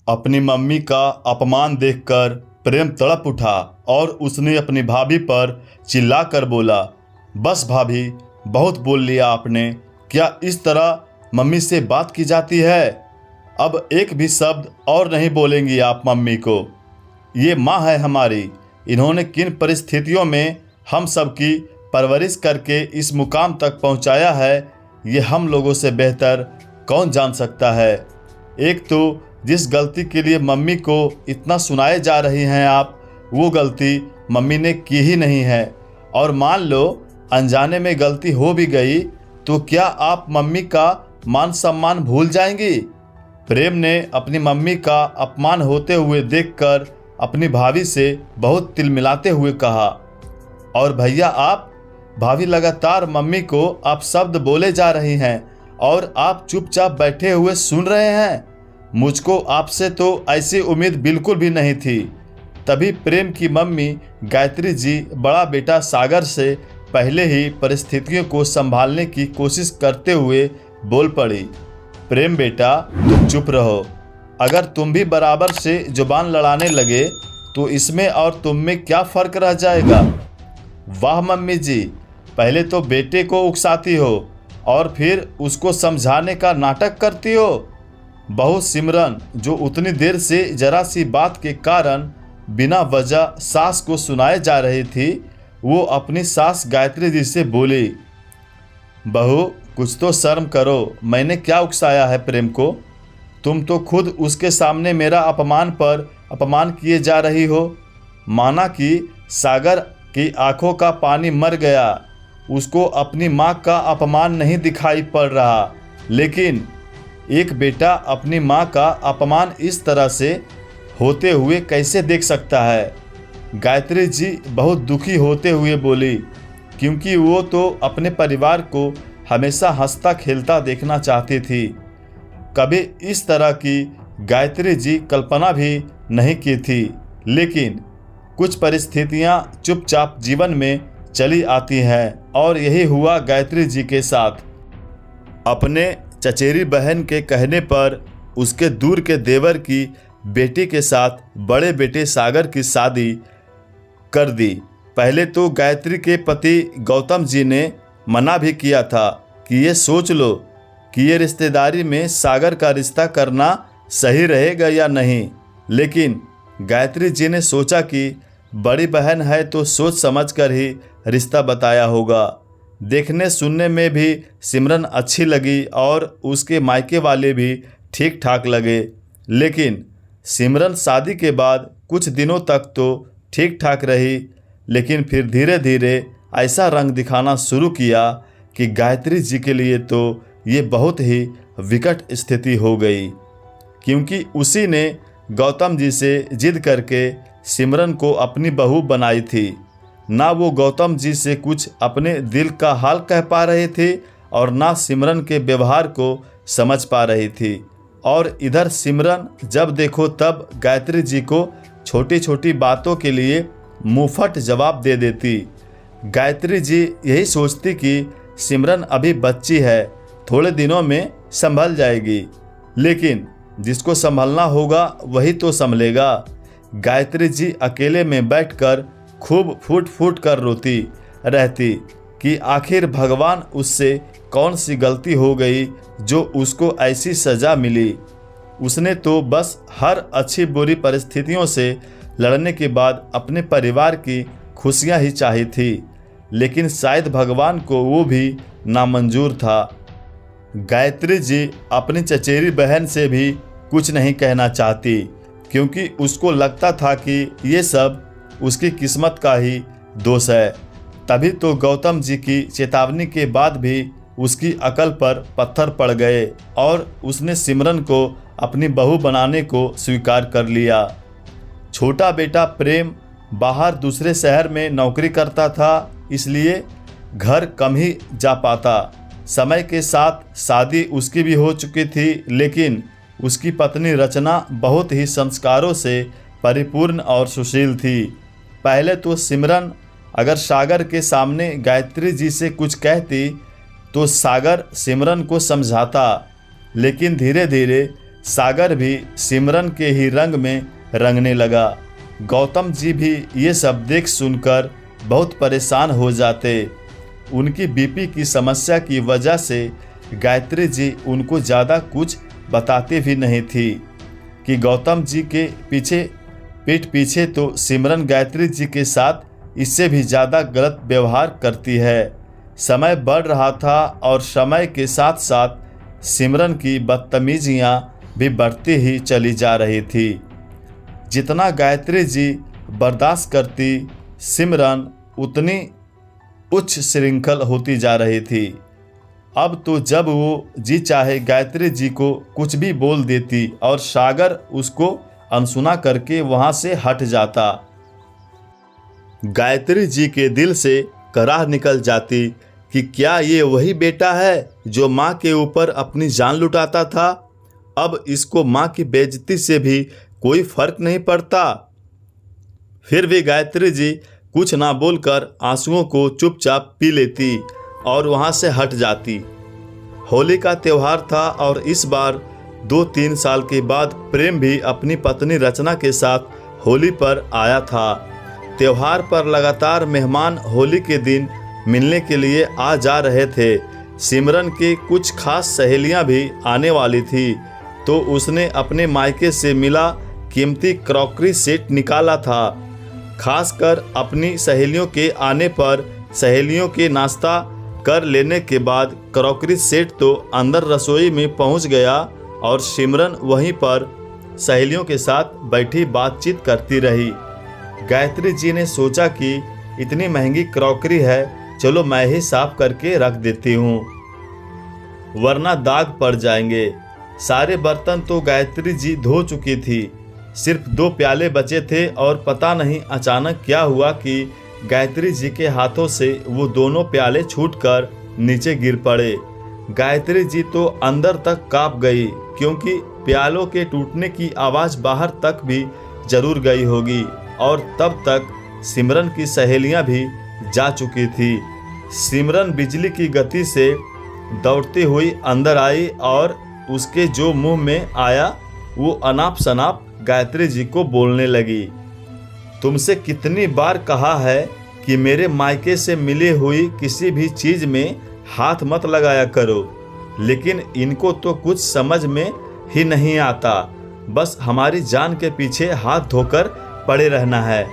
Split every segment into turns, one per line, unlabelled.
अपनी मम्मी का अपमान देखकर प्रेम तड़प उठा और उसने अपनी भाभी पर चिल्लाकर बोला, बस भाभी, बहुत बोल लिया आपने। क्या इस तरह मम्मी से बात की जाती है? अब एक भी शब्द और नहीं बोलेंगी आप मम्मी को। ये माँ है हमारी। इन्होंने किन परिस्थितियों में हम सबकी परवरिश करके इस मुकाम तक पहुँचाया है, ये हम लोगों से बेहतर कौन जान सकता है। एक तो जिस गलती के लिए मम्मी को इतना सुनाए जा रही हैं आप, वो गलती मम्मी ने की ही नहीं है। और मान लो अनजाने में गलती हो भी गई तो क्या आप मम्मी का मान सम्मान भूल जाएंगी? प्रेम ने अपनी मम्मी का अपमान होते हुए देखकर अपनी भाभी से बहुत तिलमिलाते हुए कहा, और भैया आप? भाभी लगातार मम्मी को आप शब्द बोले जा रही हैं और आप चुपचाप बैठे हुए सुन रहे हैं। मुझको आपसे तो ऐसी उम्मीद बिल्कुल भी नहीं थी। तभी प्रेम की मम्मी गायत्री जी बड़ा बेटा सागर से पहले ही परिस्थितियों को संभालने की कोशिश करते हुए बोल पड़ी, प्रेम बेटा तुम चुप रहो। अगर तुम भी बराबर से जुबान लड़ाने लगे तो इसमें और तुम में क्या फ़र्क रह जाएगा? वाह मम्मी जी, पहले तो बेटे को उकसाती हो और फिर उसको समझाने का नाटक करती हो। बहू सिमरन, जो उतनी देर से जरा सी बात के कारण बिना वजह सास को सुनाए जा रही थी, वो अपनी सास गायत्री जी से बोली, बहू कुछ तो शर्म करो, मैंने क्या उकसाया है प्रेम को? तुम तो खुद उसके सामने मेरा अपमान पर अपमान किए जा रही हो। माना कि सागर की आंखों का पानी मर गया, उसको अपनी माँ का अपमान नहीं दिखाई पड़ रहा, लेकिन एक बेटा अपनी माँ का अपमान इस तरह से होते हुए कैसे देख सकता है? गायत्री जी बहुत दुखी होते हुए बोली, क्योंकि वो तो अपने परिवार को हमेशा हंसता खेलता देखना चाहती थी। कभी इस तरह की गायत्री जी कल्पना भी नहीं की थी, लेकिन कुछ परिस्थितियां चुपचाप जीवन में चली आती हैं और यही हुआ गायत्री जी के साथ। अपने चचेरी बहन के कहने पर उसके दूर के देवर की बेटी के साथ बड़े बेटे सागर की शादी कर दी। पहले तो गायत्री के पति गौतम जी ने मना भी किया था कि ये सोच लो कि ये रिश्तेदारी में सागर का रिश्ता करना सही रहेगा या नहीं, लेकिन गायत्री जी ने सोचा कि बड़ी बहन है तो सोच समझ कर ही रिश्ता बताया होगा। देखने सुनने में भी सिमरन अच्छी लगी और उसके मायके वाले भी ठीक ठाक लगे, लेकिन सिमरन शादी के बाद कुछ दिनों तक तो ठीक ठाक रही, लेकिन फिर धीरे धीरे ऐसा रंग दिखाना शुरू किया कि गायत्री जी के लिए तो ये बहुत ही विकट स्थिति हो गई, क्योंकि उसी ने गौतम जी से जिद करके सिमरन को अपनी बहू बनाई थी। ना वो गौतम जी से कुछ अपने दिल का हाल कह पा रहे थे और ना सिमरन के व्यवहार को समझ पा रही थी। और इधर सिमरन जब देखो तब गायत्री जी को छोटी छोटी बातों के लिए मुंहफट जवाब दे देती। गायत्री जी यही सोचती कि सिमरन अभी बच्ची है, थोड़े दिनों में संभल जाएगी, लेकिन जिसको संभलना होगा वही तो संभलेगा। गायत्री जी अकेले में बैठकर खूब फूट फूट कर रोती रहती कि आखिर भगवान उससे कौन सी गलती हो गई जो उसको ऐसी सज़ा मिली। उसने तो बस हर अच्छी बुरी परिस्थितियों से लड़ने के बाद अपने परिवार की खुशियां ही चाही थी, लेकिन शायद भगवान को वो भी नामंजूर था। गायत्री जी अपनी चचेरी बहन से भी कुछ नहीं कहना चाहती, क्योंकि उसको लगता था कि ये सब उसकी किस्मत का ही दोष है। तभी तो गौतम जी की चेतावनी के बाद भी उसकी अकल पर पत्थर पड़ गए और उसने सिमरन को अपनी बहू बनाने को स्वीकार कर लिया। छोटा बेटा प्रेम बाहर दूसरे शहर में नौकरी करता था, इसलिए घर कम ही जा पाता। समय के साथ शादी उसकी भी हो चुकी थी, लेकिन उसकी पत्नी रचना बहुत ही संस्कारों से परिपूर्ण और सुशील थी। पहले तो सिमरन अगर सागर के सामने गायत्री जी से कुछ कहती तो सागर सिमरन को समझाता, लेकिन धीरे धीरे सागर भी सिमरन के ही रंग में रंगने लगा। गौतम जी भी ये सब देख सुनकर बहुत परेशान हो जाते। उनकी बीपी की समस्या की वजह से गायत्री जी उनको ज़्यादा कुछ बताती भी नहीं थी कि गौतम जी के पीठ पीछे तो सिमरन गायत्री जी के साथ इससे भी ज़्यादा गलत व्यवहार करती है। समय बढ़ रहा था और समय के साथ साथ सिमरन की बदतमीजियाँ भी बढ़ती ही चली जा रही थी। जितना गायत्री जी बर्दाश्त करती, सिमरन उतनी उच्च श्रृंखल होती जा रही थी। अब तो जब वो जी चाहे गायत्री जी को कुछ भी बोल देती और सागर उसको अनसुना करके वहाँ से हट जाता। गायत्री जी के दिल से कराह निकल जाती कि क्या ये वही बेटा है जो माँ के ऊपर अपनी जान लुटाता था। अब इसको माँ की बेइज्जती से भी कोई फर्क नहीं पड़ता। फिर भी गायत्री जी कुछ ना बोलकर आंसुओं को चुपचाप पी लेती और वहाँ से हट जाती। होली का त्यौहार था और इस बार 2-3 साल के बाद प्रेम भी अपनी पत्नी रचना के साथ होली पर आया था। त्यौहार पर लगातार मेहमान होली के दिन मिलने के लिए आ जा रहे थे। सिमरन की कुछ खास सहेलियां भी आने वाली थी, तो उसने अपने मायके से मिला कीमती क्रॉकरी सेट निकाला था। खासकर अपनी सहेलियों के आने पर सहेलियों के नाश्ता कर लेने के बाद क्रॉकरी सेट तो अंदर रसोई में पहुंच गया और सिमरन वहीं पर सहेलियों के साथ बैठी बातचीत करती रही। गायत्री जी ने सोचा कि इतनी महंगी क्रॉकरी है, चलो मैं ही साफ करके रख देती हूँ, वरना दाग पड़ जाएंगे। सारे बर्तन तो गायत्री जी धो चुकी थी, सिर्फ 2 प्याले बचे थे और पता नहीं अचानक क्या हुआ कि गायत्री जी के हाथों से वो दोनों प्याले छूटकर नीचे गिर पड़े। गायत्री जी तो अंदर तक कांप गई, क्योंकि प्यालों के टूटने की आवाज़ बाहर तक भी जरूर गई होगी और तब तक सिमरन की सहेलियां भी जा चुकी थी। सिमरन बिजली की गति से दौड़ती हुई अंदर आई और उसके जो मुंह में आया वो अनाप शनाप गायत्री जी को बोलने लगी। तुमसे कितनी बार कहा है कि मेरे मायके से मिली हुई किसी भी चीज़ में हाथ मत लगाया करो, लेकिन इनको तो कुछ समझ में ही नहीं आता। बस हमारी जान के पीछे हाथ धोकर पड़े रहना है।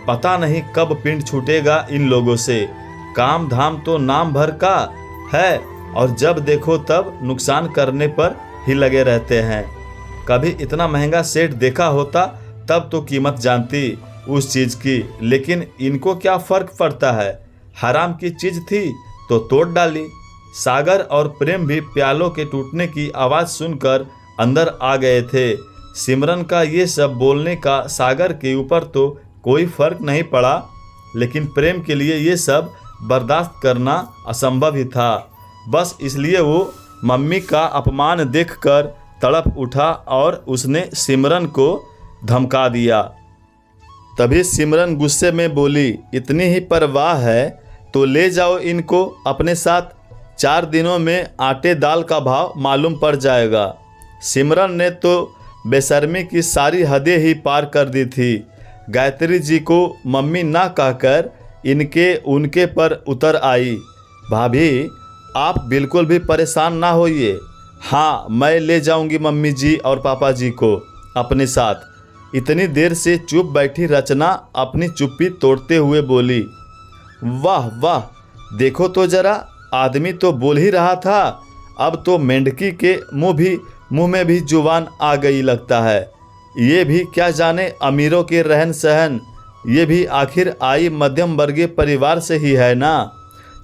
पता नहीं कब पिंड छूटेगा इन लोगों से। काम धाम तो नाम भर का है और जब देखो तब नुकसान करने पर ही लगे रहते हैं। कभी इतना महंगा सेट देखा होता तब तो कीमत जानती उस चीज़ की, लेकिन इनको क्या फ़र्क पड़ता है। हराम की चीज़ थी तो तोड़ डाली। सागर और प्रेम भी प्यालों के टूटने की आवाज़ सुनकर अंदर आ गए थे। सिमरन का ये सब बोलने का सागर के ऊपर तो कोई फर्क नहीं पड़ा, लेकिन प्रेम के लिए ये सब बर्दाश्त करना असंभव ही था। बस इसलिए वो मम्मी का अपमान देखकर तड़प उठा और उसने सिमरन को धमका दिया। तभी सिमरन गुस्से में बोली, इतनी ही परवाह है तो ले जाओ इनको अपने साथ, 4 दिनों में आटे दाल का भाव मालूम पड़ जाएगा। सिमरन ने तो बेशर्मी की सारी हदें ही पार कर दी थी। गायत्री जी को मम्मी ना कहकर इनके उनके पर उतर आई। भाभी, आप बिल्कुल भी परेशान ना होइए। हाँ, मैं ले जाऊंगी मम्मी जी और पापा जी को अपने साथ। इतनी देर से चुप बैठी रचना अपनी चुप्पी तोड़ते हुए बोली, वाह वाह, देखो तो जरा, आदमी तो बोल ही रहा था, अब तो मेंढकी के मुंह में भी जुबान आ गई लगता है। ये भी क्या जाने अमीरों के रहन सहन, ये भी आखिर आई मध्यम वर्गीय परिवार से ही है ना।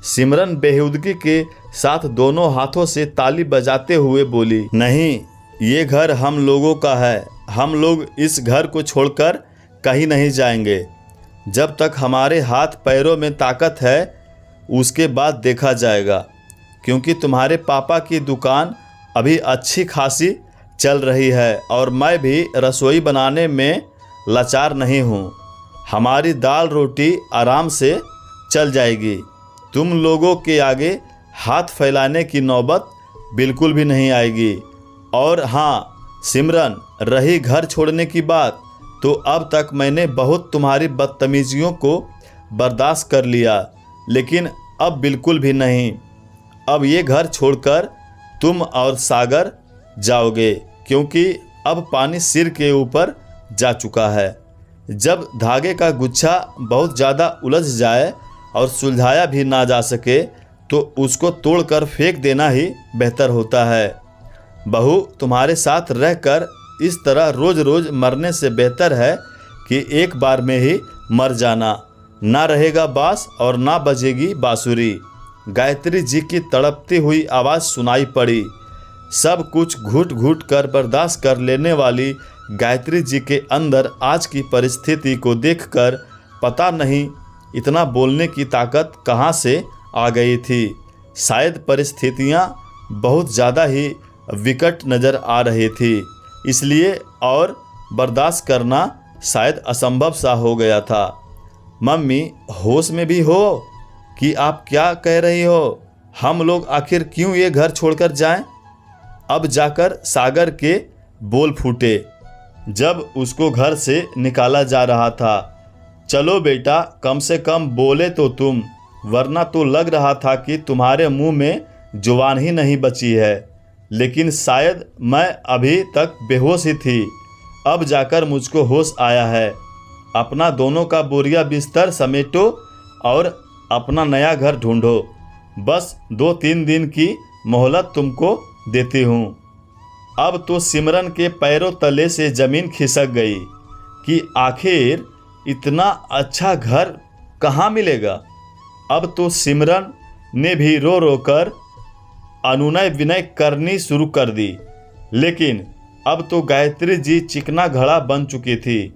सिमरन बेहुदगी के साथ दोनों हाथों से ताली बजाते हुए बोली, नहीं, ये घर हम लोगों का है। हम लोग इस घर को छोड़कर कहीं नहीं जाएंगे। जब तक हमारे हाथ पैरों में ताकत है उसके बाद देखा जाएगा, क्योंकि तुम्हारे पापा की दुकान अभी अच्छी खासी चल रही है और मैं भी रसोई बनाने में लाचार नहीं हूँ। हमारी दाल रोटी आराम से चल जाएगी। तुम लोगों के आगे हाथ फैलाने की नौबत बिल्कुल भी नहीं आएगी। और हाँ, सिमरन, रही घर छोड़ने की बात, तो अब तक मैंने बहुत तुम्हारी बदतमीजियों को बर्दाश्त कर लिया, लेकिन अब बिल्कुल भी नहीं। अब ये घर छोड़कर तुम और सागर जाओगे, क्योंकि अब पानी सिर के ऊपर जा चुका है। जब धागे का गुच्छा बहुत ज़्यादा उलझ जाए और सुलझाया भी ना जा सके तो उसको तोड़कर फेंक देना ही बेहतर होता है। बहू, तुम्हारे साथ रहकर इस तरह रोज़ रोज़ मरने से बेहतर है कि एक बार में ही मर जाना। ना रहेगा बांस और ना बजेगी बांसुरी। गायत्री जी की तड़पती हुई आवाज़ सुनाई पड़ी। सब कुछ घुट घुट कर बर्दाश्त कर लेने वाली गायत्री जी के अंदर आज की परिस्थिति को देखकर पता नहीं इतना बोलने की ताकत कहाँ से आ गई थी। शायद परिस्थितियाँ बहुत ज़्यादा ही विकट नज़र आ रही थी, इसलिए और बर्दाश्त करना शायद असंभव सा हो गया था। मम्मी, होश में भी हो कि आप क्या कह रही हो? हम लोग आखिर क्यों ये घर छोड़कर जाएं? अब जाकर सागर के बोल फूटे जब उसको घर से निकाला जा रहा था। चलो बेटा, कम से कम बोले तो तुम, वरना तो लग रहा था कि तुम्हारे मुंह में जुबान ही नहीं बची है। लेकिन शायद मैं अभी तक बेहोश ही थी। अब जाकर मुझको होश आया है। अपना दोनों का बोरिया बिस्तर समेटो और अपना नया घर ढूंढो। बस 2-3 दिन की मोहलत तुमको देती हूँ। अब तो सिमरन के पैरों तले से ज़मीन खिसक गई कि आखिर इतना अच्छा घर कहाँ मिलेगा। अब तो सिमरन ने भी रो रो कर अनुनय विनय करनी शुरू कर दी, लेकिन अब तो गायत्री जी चिकना घड़ा बन चुकी थी।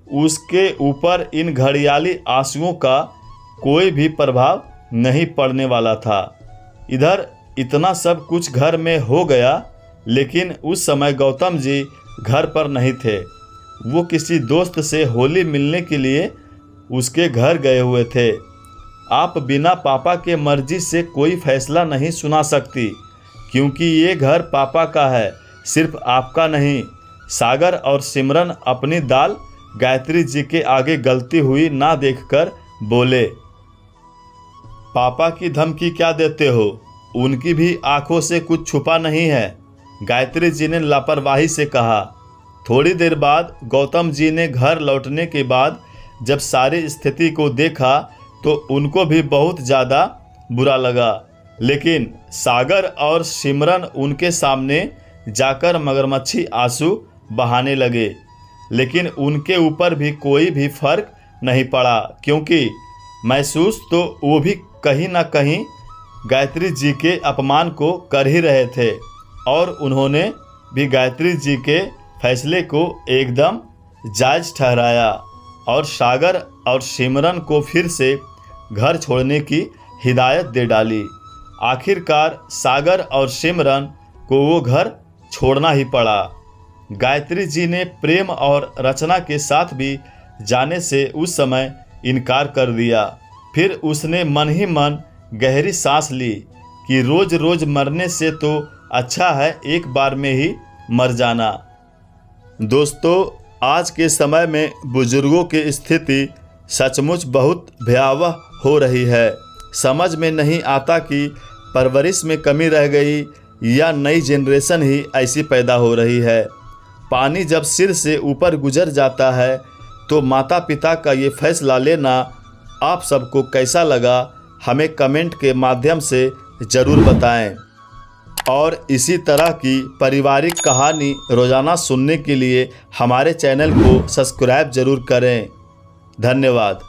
उसके ऊपर इन घड़ियाली आंसुओं का कोई भी प्रभाव नहीं पड़ने वाला था। इधर इतना सब कुछ घर में हो गया, लेकिन उस समय गौतम जी घर पर नहीं थे। वो किसी दोस्त से होली मिलने के लिए उसके घर गए हुए थे। आप बिना पापा के मर्जी से कोई फैसला नहीं सुना सकती, क्योंकि ये घर पापा का है, सिर्फ आपका नहीं। सागर और सिमरन अपनी दाल गायत्री जी के आगे गलती हुई ना देखकर बोले, पापा की धमकी क्या देते हो? उनकी भी आंखों से कुछ छुपा नहीं है, गायत्री जी ने लापरवाही से कहा। थोड़ी देर बाद गौतम जी ने घर लौटने के बाद जब सारी स्थिति को देखा तो उनको भी बहुत ज़्यादा बुरा लगा, लेकिन सागर और सिमरन उनके सामने जाकर मगरमच्छी आंसू बहाने लगे। लेकिन उनके ऊपर भी कोई भी फर्क नहीं पड़ा, क्योंकि महसूस तो वो भी कहीं ना कहीं गायत्री जी के अपमान को कर ही रहे थे, और उन्होंने भी गायत्री जी के फैसले को एकदम जायज़ ठहराया और सागर और सिमरन को फिर से घर छोड़ने की हिदायत दे डाली। आखिरकार सागर और सिमरन को वो घर छोड़ना ही पड़ा। गायत्री जी ने प्रेम और रचना के साथ भी जाने से उस समय इनकार कर दिया। फिर उसने मन ही मन गहरी सांस ली कि रोज़ रोज़ मरने से तो अच्छा है एक बार में ही मर जाना। दोस्तों, आज के समय में बुजुर्गों की स्थिति सचमुच बहुत भयावह हो रही है। समझ में नहीं आता कि परवरिश में कमी रह गई या नई जनरेशन ही ऐसी पैदा हो रही है। पानी जब सिर से ऊपर गुजर जाता है तो माता पिता का ये फैसला लेना आप सबको कैसा लगा, हमें कमेंट के माध्यम से ज़रूर बताएं। और इसी तरह की पारिवारिक कहानी रोज़ाना सुनने के लिए हमारे चैनल को सब्सक्राइब ज़रूर करें। धन्यवाद।